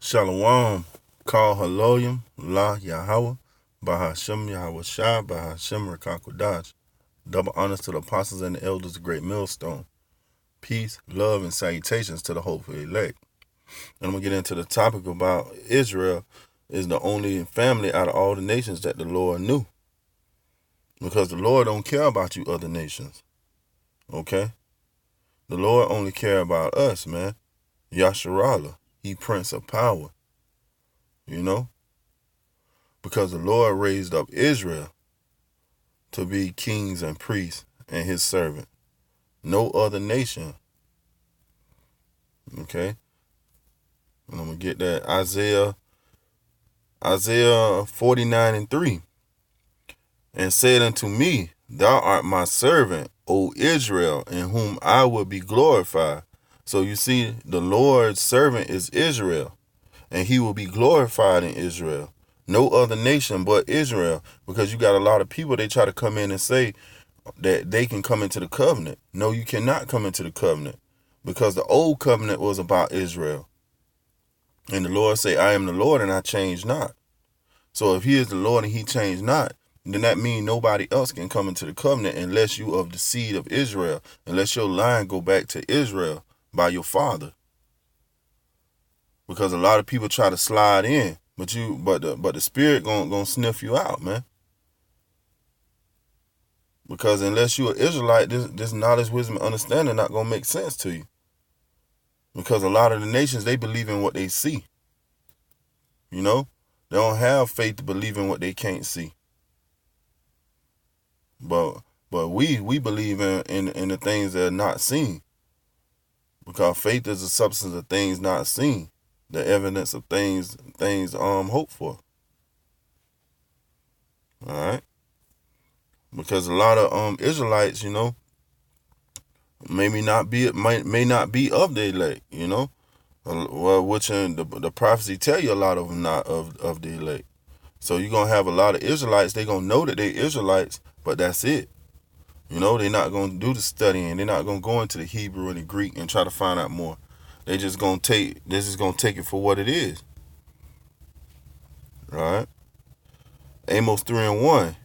Shalom, Kal Haloyim, La Yahweh, Bahashem Yahweh Shai, Bahashem Rakakodash. Double honors to the apostles and the elders, the great millstone. Peace, love, and salutations to the hopeful elect. And I'm going to get into the topic about Israel is the only family out of all the nations that the Lord knew. Because the Lord don't care about you other nations. Okay? The Lord only care about us, man. Yasharallah. He Prince of Power. You know? Because the Lord raised up Israel to be kings and priests and his servant. No other nation. Okay? And I'm going to get that. Isaiah 49:3. And said unto me, Thou art my servant, O Israel, in whom I will be glorified. So you see, the Lord's servant is Israel, and he will be glorified in Israel. No other nation but Israel, because you got a lot of people, they try to come in and say that they can come into the covenant. No, you cannot come into the covenant, because the old covenant was about Israel. And the Lord say, I am the Lord and I change not. So if he is the Lord and he changed not, then that means nobody else can come into the covenant unless you of the seed of Israel, unless your line go back to Israel by your father. Because a lot of people try to slide in, but the spirit gonna sniff you out, man. Because unless you're an Israelite, this knowledge, wisdom, and understanding not gonna make sense to you. Because a lot of the nations, they believe in what they see. You know? They don't have faith to believe in what they can't see. But we believe in the things that are not seen. Because faith is the substance of things not seen. The evidence of things hoped for. Alright? Because a lot of Israelites, you know, may not be of the elect, you know. Well, which in the prophecy tell you a lot of them not of the elect. So you're going to have a lot of Israelites, they're going to know that they're Israelites, but that's it. You know, they're not going to do the studying. They're not going to go into the Hebrew and the Greek and try to find out more. They're just going to take it for what it is. Right? Amos 3:1.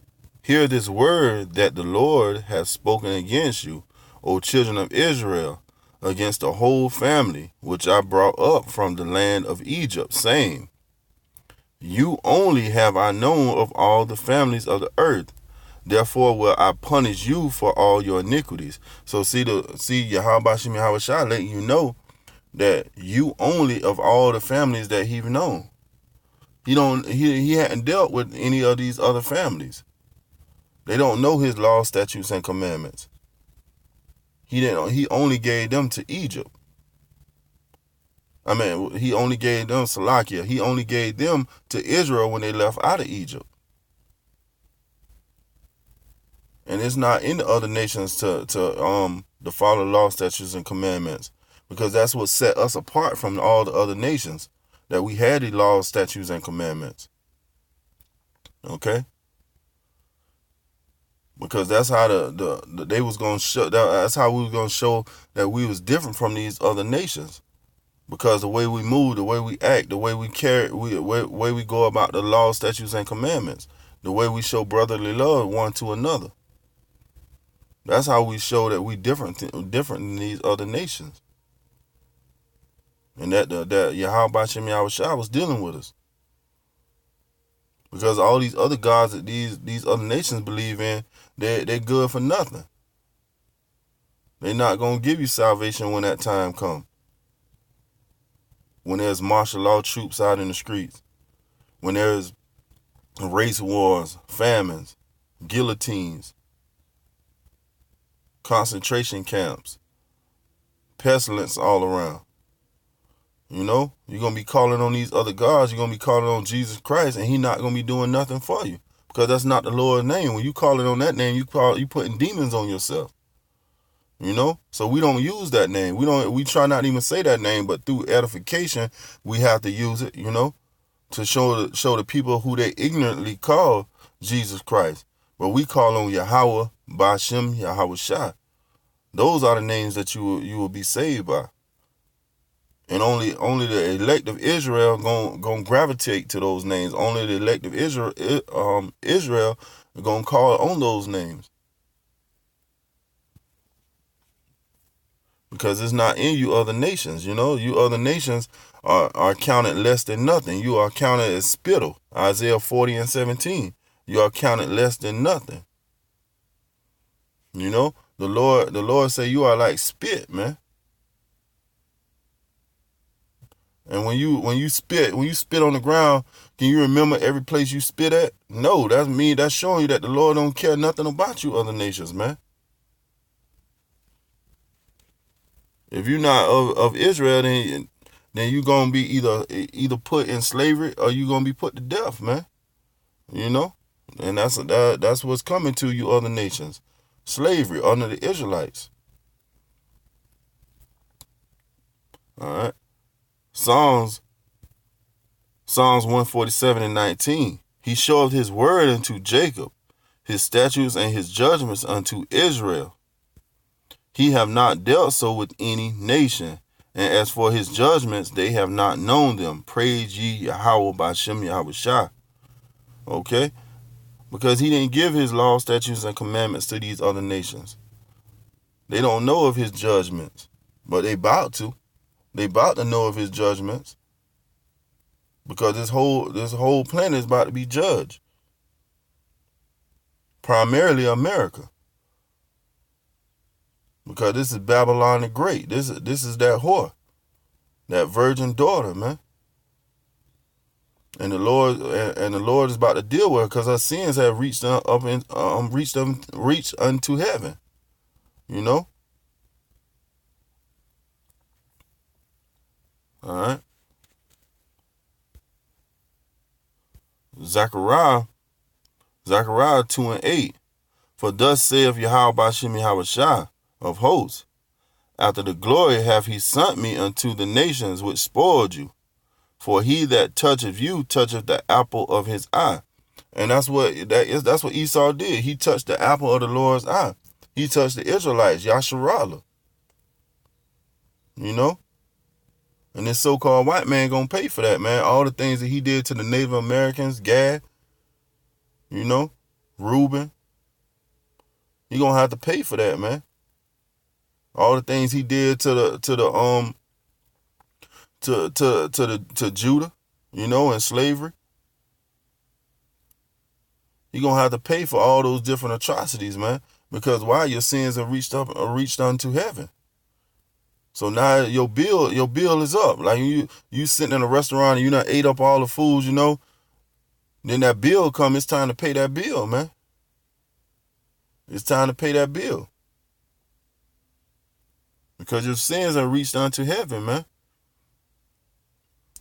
Hear this word that the Lord has spoken against you, O children of Israel, against the whole family, which I brought up from the land of Egypt, saying, You only have I known of all the families of the earth. Therefore will I punish you for all your iniquities. So see Yahweh Shem Yahweh Shai letting you know that you only of all the families that he's known. He hadn't dealt with any of these other families. They don't know his laws, statutes, and commandments. He only gave them to Egypt. I mean, he only gave them Salakia. He only gave them to Israel when they left out of Egypt. And it's not in the other nations to follow law, statutes, and commandments, because that's what set us apart from all the other nations, that we had the laws, statutes, and commandments. Okay? Because that's how they was gonna show. That's how we was gonna show that we was different from these other nations, because the way we move, the way we act, the way we carry, the way we go about the laws, statutes, and commandments, the way we show brotherly love one to another. That's how we show that we different than these other nations. And that Yahweh Shem Yahweh Shai was dealing with us. Because all these other gods that these other nations believe in, they're good for nothing. They're not going to give you salvation when that time comes. When there's martial law troops out in the streets. When there's race wars, famines, guillotines, concentration camps, pestilence all around. You know, you're going to be calling on these other gods. You're going to be calling on Jesus Christ, and he's not going to be doing nothing for you, because that's not the Lord's name. When you calling on that name, you putting demons on yourself. You know, so we don't use that name. We try not to even say that name, but through edification, we have to use it, you know, to show the people who they ignorantly call Jesus Christ. But we call on Yahweh, Bashem, Yahweh Shai. Those are the names that you will be saved by. And only the elect of Israel gonna gravitate to those names. Only the elect of Israel gonna call on those names. Because it's not in you other nations, You other nations are counted less than nothing. You are counted as spittle. Isaiah 40:17. You are counted less than nothing. The Lord say you are like spit, man. And when you spit on the ground, can you remember every place you spit at? No, that's showing you that the Lord don't care nothing about you other nations, man. If you're not of Israel, then you're gonna be either put in slavery or you're gonna be put to death, man. And that's what's coming to you other nations. Slavery under the Israelites. All right. Psalms 147:19. He showed his word unto Jacob, his statutes and his judgments unto Israel. He have not dealt so with any nation, and as for his judgments, they have not known them. Praise ye Yahweh by Shem Yahweh Shah. Okay? Because he didn't give his law, statutes, and commandments to these other nations. They don't know of his judgments, but they about to. They about to know of his judgments. Because this whole planet is about to be judged. Primarily America. Because this is Babylon the Great. This is that whore. That virgin daughter, man. And the Lord is about to deal with her because her sins have reached unto heaven. All right. Zechariah 2:8. For thus saith Yahweh Bashem Yahweh Shah of hosts, after the glory hath he sent me unto the nations which spoiled you. For he that toucheth you toucheth the apple of his eye. And that's what Esau did. He touched the apple of the Lord's eye. He touched the Israelites, Yasharallah. And this so-called white man gonna pay for that, man. All the things that he did to the Native Americans, Gad, Reuben. He gonna have to pay for that, man. All the things he did to Judah, in slavery. You're going to have to pay for all those different atrocities, man. Because why? Your sins have reached unto heaven. So now your bill is up. Like you sitting in a restaurant and you done ate up all the foods, then that bill come, it's time to pay that bill, man. It's time to pay that bill. Because your sins have reached unto heaven, man.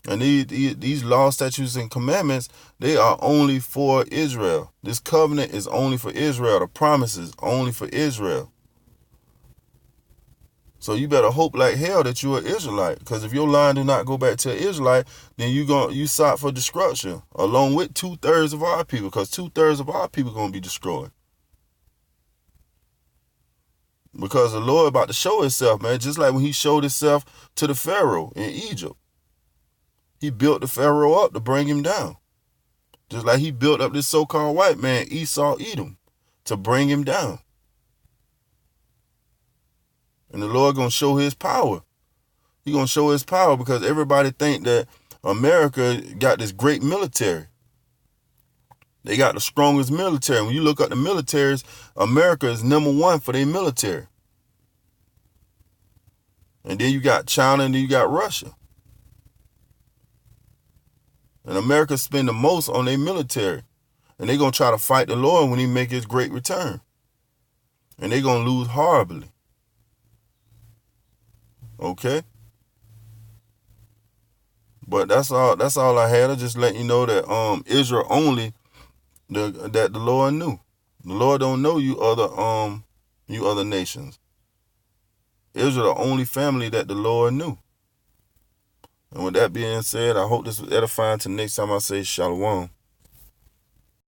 And these laws, statutes, and commandments, they are only for Israel. This covenant is only for Israel. The promises only for Israel. So you better hope like hell that you're an Israelite. Because if your line do not go back to an Israelite, then you sought for destruction. Along with 2/3 of our people. Because 2/3 of our people are going to be destroyed. Because the Lord about to show himself, man. Just like when he showed himself to the Pharaoh in Egypt. He built the Pharaoh up to bring him down. Just like he built up this so-called white man, Esau, Edom, to bring him down. And the Lord going to show his power. He going to show his power because everybody think that America got this great military. They got the strongest military. When you look at the militaries, America is #1 for their military. And then you got China and then you got Russia. And America spend the most on their military. And they're going to try to fight the Lord when he make his great return. And they're going to lose horribly. Okay? But that's all I had. I just let you know that Israel only that the Lord knew. The Lord don't know you other nations. Israel the only family that the Lord knew. And with that being said, I hope this was edifying till next time I say shalom.